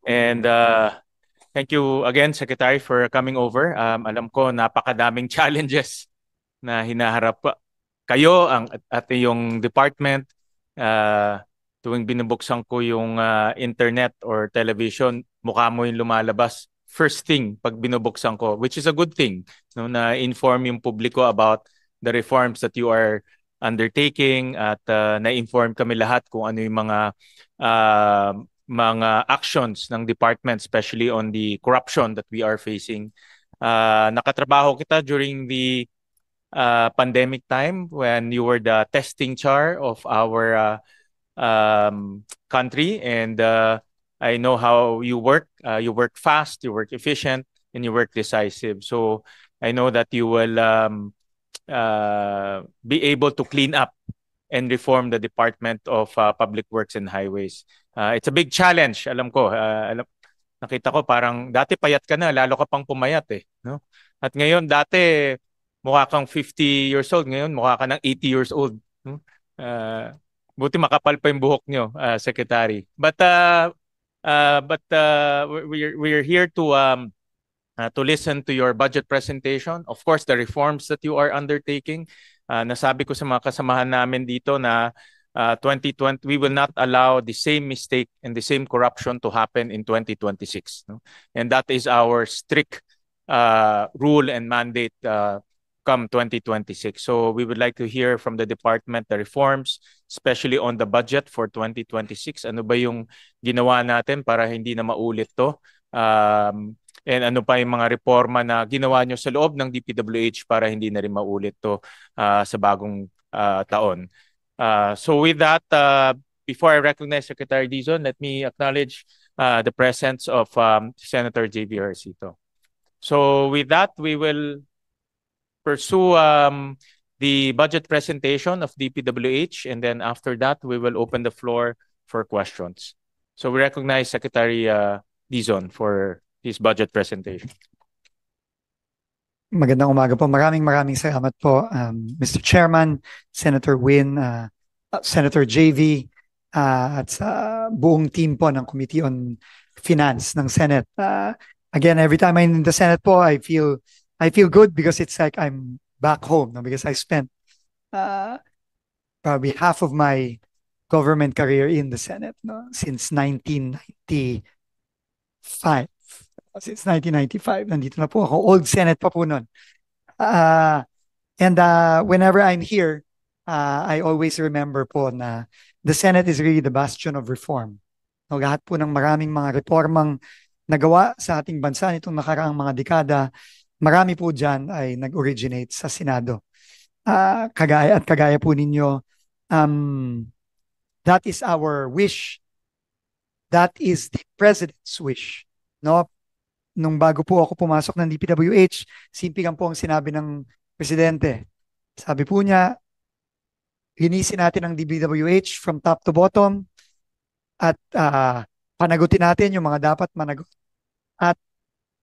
And thank you again, Secretary, for coming over. Alam ko napakadaming challenges na hinaharap kayo at yung department. Uh, Tuwing binubuksan ko yung internet or television, mukha mo yung lumalabas first thing pag binubuksan ko, which is a good thing, no, na inform yung publiko about the reforms that you are undertaking at na-inform kami lahat kung ano yung uh, mga actions ng department, especially on the corruption that we are facing. Nakatrabaho kita during the pandemic time when you were the testing char of our country, and I know how you work. You work fast, you work efficient, and you work decisive. So I know that you will be able to clean up and reform the Department of Public Works and Highways. It's a big challenge, alam ko. Nakita ko parang dati payat ka na, lalo ka pang pumayat eh, no? At ngayon dati mukha kang 50 years old, ngayon mukha ka ng 80 years old, no? Buti makapal pa yung buhok nyo, Secretary. We're here to listen to your budget presentation. Of course, the reforms that you are undertaking. Nasabi ko sa mga kasamahan namin dito na 2020, we will not allow the same mistake and the same corruption to happen in 2026. No? And that is our strict rule and mandate come 2026. So we would like to hear from the department the reforms, especially on the budget for 2026. Ano ba yung ginawa natin para hindi na maulit to? And ano pa yung mga reforma na ginawa nyo sa loob ng DPWH para hindi na rin maulit to sa bagong taon. So with that, before I recognize Secretary Dizon, let me acknowledge the presence of Senator J.B. Hercito. So with that, we will pursue the budget presentation of DPWH, and then after that, we will open the floor for questions. So we recognize Secretary Dizon for his budget presentation. Magandang umaga po. Maraming salamat po, Mr. Chairman, Senator Win, Senator JV, at sa buong team po ng Committee on Finance ng Senate. Again, every time I'm in the Senate po, I feel good because it's like I'm back home, no? Because I spent probably half of my government career in the Senate, no? Since 1995. Since 1995, nandito na po ako. Old Senate pa po nun. Whenever I'm here, I always remember po na the Senate is really the bastion of reform. No, lahat po ng maraming mga reformang nagawa sa ating bansa nitong nakaraang mga dekada, marami po dyan ay nag-originate sa Senado. Kagaya po ninyo, that is our wish. That is the President's wish. No? Nung bago po ako pumasok ng DPWH, simple lang po ang sinabi ng Presidente. Sabi po niya, linisin natin ang DPWH from top to bottom at panagutin natin yung mga dapat managot at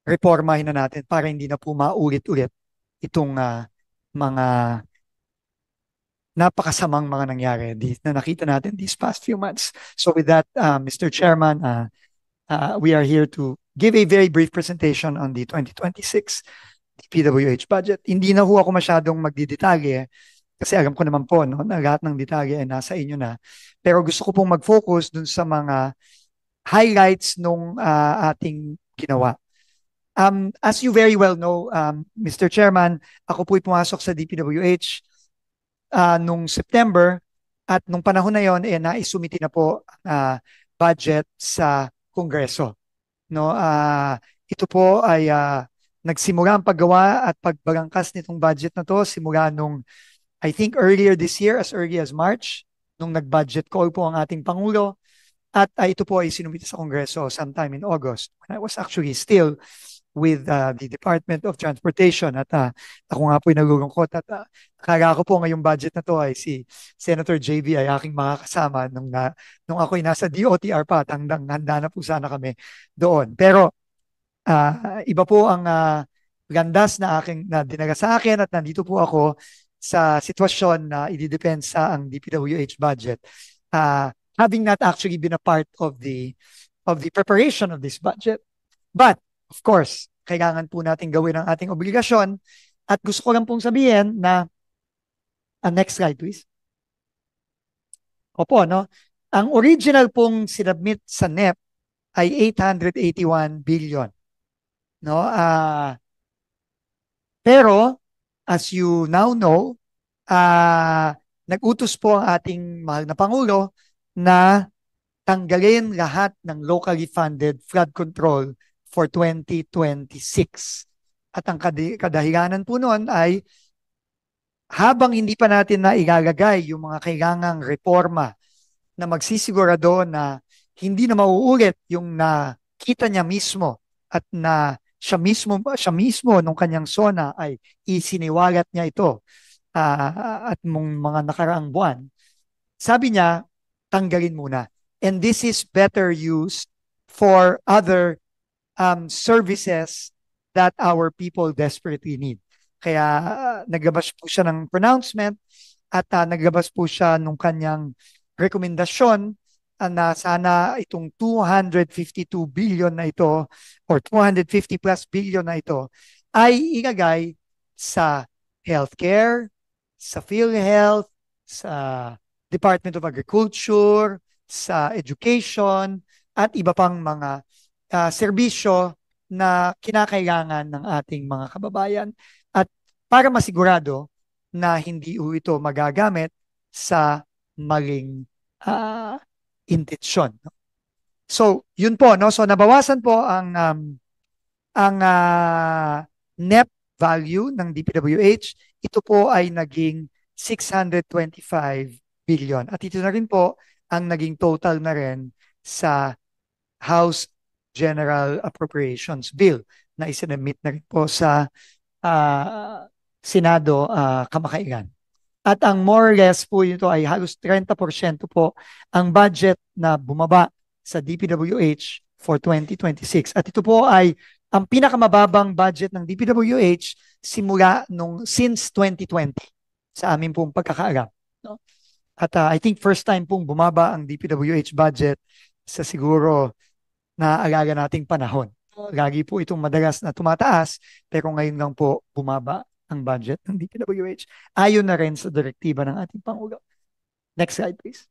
reformahin na natin para hindi na po maulit-ulit itong mga napakasamang mga nangyari na nakita natin these past few months. So with that, Mr. Chairman, we are here to give a very brief presentation on the 2026 DPWH budget. Hindi na ho ako masyadong magdidetalye kasi alam ko naman po, no, na lahat ng detalye ay nasa inyo na. Pero gusto ko pong mag-focus dun sa mga highlights nung ating ginawa. As you very well know, Mr. Chairman, ako po'y pumasok sa DPWH nung September at nung panahon na yon naisumiti na po budget sa Kongreso. No, ito po ay nagsimula ang paggawa at pagbalangkas nitong budget na to simula nung I think earlier this year, as early as March, nung nag-budget call po ang ating Pangulo. At ito po ay sinumiti sa Kongreso sometime in August when I was actually still with the Department of Transportation. At ako nga po ay nalulungkot at akala ko po ngayong budget na to ay si Senator JV ay aking makakasama nung ako ay nasa DOTR pa at handa na po sana kami doon. Pero iba po ang landas na dinala sa akin at nandito po ako sa sitwasyon na ididepensa ang DPWH budget. Having not actually been a part of the of the preparation of this budget. But, of course, kailangan po natin gawin ang ating obligasyon. At gusto ko lang pong sabihin na, next slide please. Opo, no? Ang original pong sinubmit sa NEP ay 881 billion. No? Pero, as you now know, nag-utos po ang ating mahal na Pangulo na tanggalin lahat ng locally funded flood control for 2026. At ang kadahilanan po noon ay habang hindi pa natin na ilalagay yung mga kailangang reforma na magsisigurado na hindi na mauulit yung nakita niya mismo at na siya mismo nung kanyang SONA ay isiniwalat niya ito at mong mga nakaraang buwan. Sabi niya, tanggalin muna. And this is better used for other services that our people desperately need. Kaya naglabas po siya ng pronouncement at naglabas po siya nung kanyang rekomendasyon na sana itong 252 billion na ito or 250 plus billion na ito ay ilagay sa healthcare, sa PhilHealth, sa Department of Agriculture, sa education, at iba pang mga serbisyo na kinakailangan ng ating mga kababayan. At para masigurado na hindi ito magagamit sa maling intensyon. So, yun po, no? So, nabawasan po ang net value ng DPWH. Ito po ay naging 625 billion. At ito na rin po ang naging total na rin sa House General Appropriations Bill na isinamit na rin po sa Senado kamakailan. At ang more or less po ito ay halos 30% po ang budget na bumaba sa DPWH for 2026. At ito po ay ang pinakamababang budget ng DPWH simula since 2020 sa amin pong pagkakaalam. No? At I think first time pong bumaba ang DPWH budget sa siguro naaalala nating panahon. Lagi po itong madalas na tumataas pero ngayon lang po bumaba ang budget ng DPWH. Ayon na rin sa direktiba ng ating Pangulo. Next slide, please.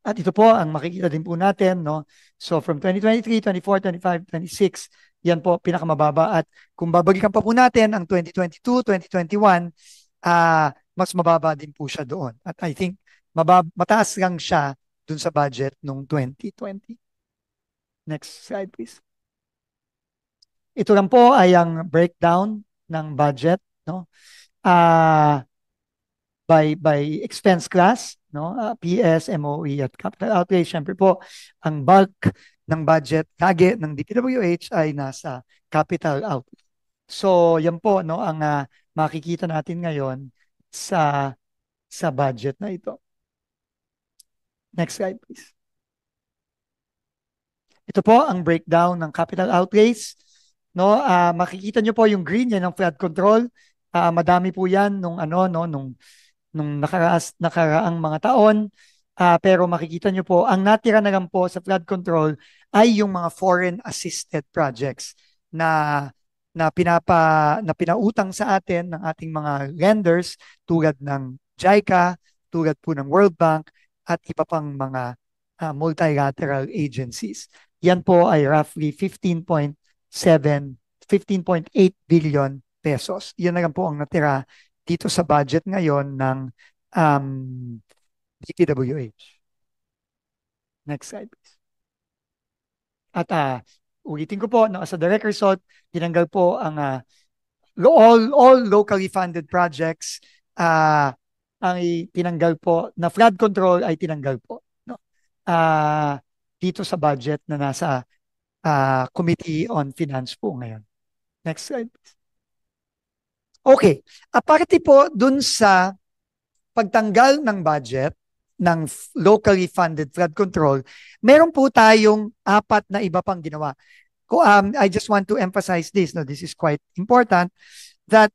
At ito po ang makikita din po natin. No? So from 2023, 24, 25, 26, yan po pinakamababa. At kung babalikan pa po natin ang 2022, 2021, mas mababa din po siya doon. At I think mataas lang siya dun sa budget noong 2020. Next slide, please. Ito lang po ay ang breakdown ng budget, no? By expense class, no? PS, MOE at capital outlay. Siyempre po, ang bulk ng budget lagi ng DPWH ay nasa capital outlay. So, yan po, no, ang makikita natin ngayon sa budget na ito. Next slide, please. Ito po ang breakdown ng capital outlays. No, makikita nyo po yung green yan ng flood control. Madami po yan nung nakaraang mga taon. Pero makikita nyo po, ang natira na lang po sa flood control ay yung mga foreign assisted projects na pinautang sa atin ng ating mga lenders tulad ng JICA, tulad po ng World Bank at iba pang mga multilateral agencies. Yan po ay roughly 15.8 billion pesos. Yan na lang po ang natira dito sa budget ngayon ng DPWH. Next slide, please. At ulitin ko po, as a direct result, tinanggal po ang all locally funded projects ang tinanggal po, na flood control ay tinanggal po. No? Dito sa budget na nasa Committee on Finance po ngayon. Next slide, please. Okay. Aparte po dun sa pagtanggal ng budget ng locally funded flood control, meron po tayong 4 na iba pang ginawa. I just want to emphasize this. No, this is quite important that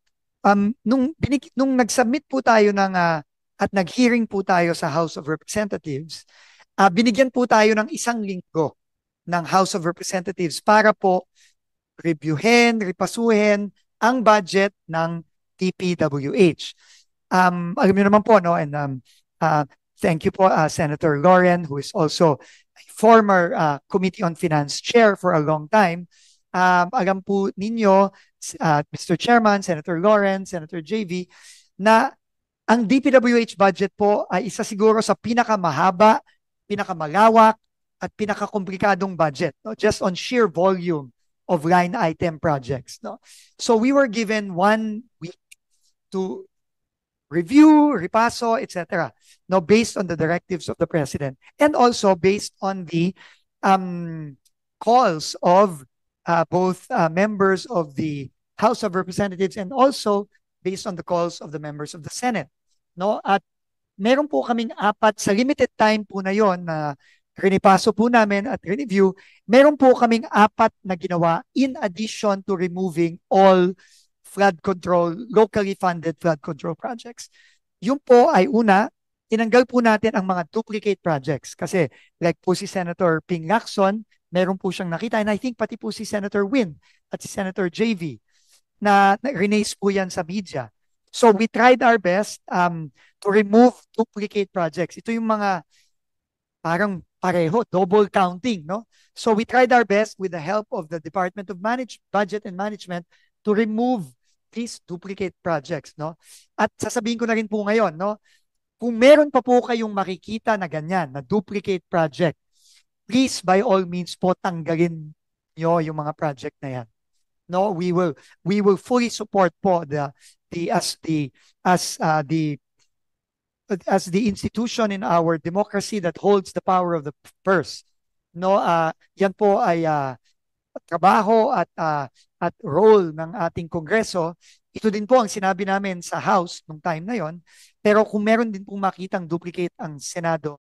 nung nag-submit po tayo at nag-hearing po tayo sa House of Representatives, binigyan po tayo ng 1 linggo ng House of Representatives para po reviewin, repasuhin ang budget ng DPWH. Alam niyo naman po, no, and thank you po, Senator Lauren, who is also a former Committee on Finance Chair for a long time. Alam po ninyo, Mr. Chairman, Senator Lauren, Senator JV, na ang DPWH budget po ay isa siguro sa pinakamahaba, pinakamalawak, at pinakakomplikadong budget, no? Just on sheer volume of line item projects. No? So we were given 1 week to review, repaso, etc. No, based on the directives of the President and also based on the calls of both members of the House of Representatives and also based on the calls of the members of the Senate. No? At meron po kaming 4 sa limited time po na yon na rinipaso po namin at review, meron po kaming 4 na ginawa in addition to removing all flood control, locally funded flood control projects. Yung po ay una, tinanggal po natin ang mga duplicate projects kasi like po si Senator Ping Lacson, meron po siyang nakita and I think pati po si Senator Win at si Senator JV na release po yan sa media. So we tried our best to remove duplicate projects. Ito yung mga parang pareho, double counting, no? So we tried our best with the help of the Department of Budget and Management to remove these duplicate projects, no? At sasabihin ko na rin po ngayon, no? Kung meron pa po kayong makikita na ganyan, na duplicate project, please by all means po tanggalin nyo yung mga project na yan. No, we will fully support po as the institution in our democracy that holds the power of the purse. No, yan po ay trabaho at role ng ating Kongreso. Ito din po ang sinabi namin sa House nung time na yon. Pero kung meron din pong makitang duplicate ang Senado,